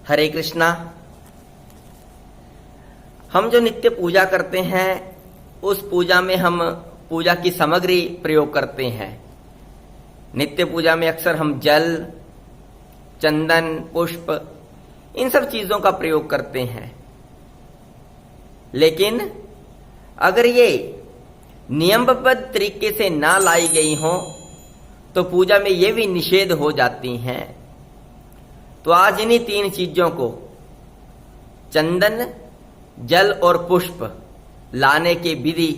हरे कृष्णा। हम जो नित्य पूजा करते हैं उस पूजा में हम पूजा की सामग्री प्रयोग करते हैं। नित्य पूजा में अक्सर हम जल, चंदन, पुष्प इन सब चीजों का प्रयोग करते हैं। लेकिन अगर ये नियमबद्ध तरीके से ना लाई गई हो तो पूजा में ये भी निषेध हो जाती हैं। तो आज इन्हीं तीन चीजों को, चंदन, जल और पुष्प लाने की विधि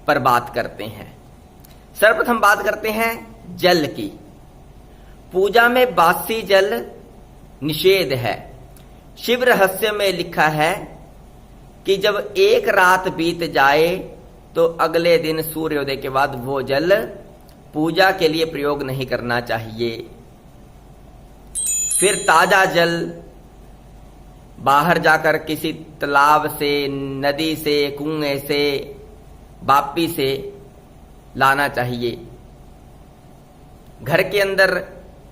पर बात करते हैं। सर्वप्रथम बात करते हैं जल की। पूजा में बासी जल निषेध है। शिव रहस्य में लिखा है कि जब एक रात बीत जाए तो अगले दिन सूर्योदय के बाद वो जल पूजा के लिए प्रयोग नहीं करना चाहिए। फिर ताजा जल बाहर जाकर किसी तालाब से, नदी से, कुएं से, बापी से लाना चाहिए। घर के अंदर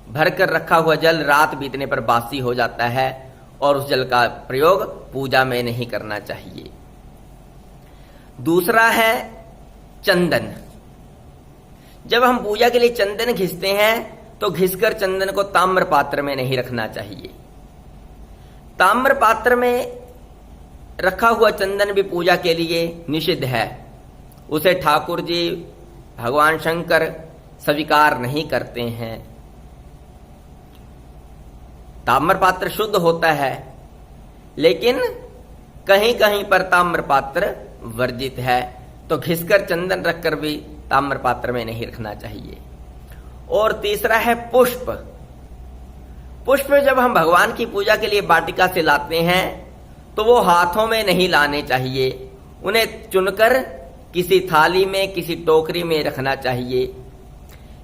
भरकर रखा हुआ जल रात बीतने पर बासी हो जाता है और उस जल का प्रयोग पूजा में नहीं करना चाहिए। दूसरा है चंदन। जब हम पूजा के लिए चंदन घिसते हैं तो घिसकर चंदन को ताम्र पात्र में नहीं रखना चाहिए। ताम्र पात्र में रखा हुआ चंदन भी पूजा के लिए निषिद्ध है। उसे ठाकुर जी, भगवान शंकर स्वीकार नहीं करते हैं। ताम्र पात्र शुद्ध होता है, लेकिन कहीं कहीं पर ताम्र पात्र वर्जित है, तो घिसकर चंदन रखकर भी ताम्र पात्र में नहीं रखना चाहिए। और तीसरा है पुष्प। पुष्प जब हम भगवान की पूजा के लिए वाटिका से लाते हैं तो वो हाथों में नहीं लाने चाहिए। उन्हें चुनकर किसी थाली में, किसी टोकरी में रखना चाहिए।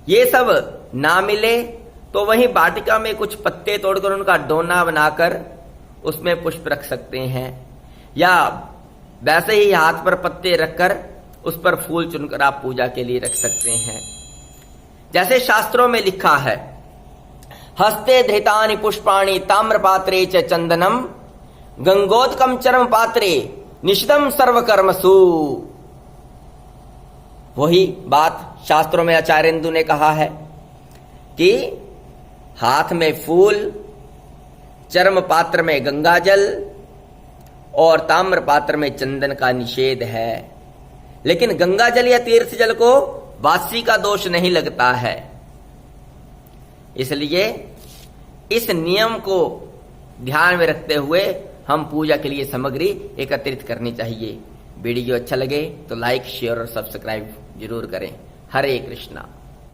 ये सब ना मिले तो वहीं वाटिका में कुछ पत्ते तोड़कर उनका डोना बनाकर उसमें पुष्प रख सकते हैं, या वैसे ही हाथ पर पत्ते रखकर उस पर फूल चुनकर आप पूजा के लिए रख सकते हैं। जैसे शास्त्रों में लिखा है, हस्ते धृतानि पुष्पाणि ताम्रपात्रे च चंदनम गंगोदकम चर्म पात्रे निषिद्धम सर्वकर्मसु। वही बात शास्त्रों में आचार्येंदु ने कहा है कि हाथ में फूल, चर्म पात्र में गंगा जल और ताम्र पात्र में चंदन का निषेध है। लेकिन गंगा जल या तीर्थ जल को वासी का दोष नहीं लगता है। इसलिए इस नियम को ध्यान में रखते हुए हम पूजा के लिए सामग्री एकत्रित करनी चाहिए। वीडियो अच्छा लगे तो लाइक, शेयर और सब्सक्राइब जरूर करें। हरे कृष्णा।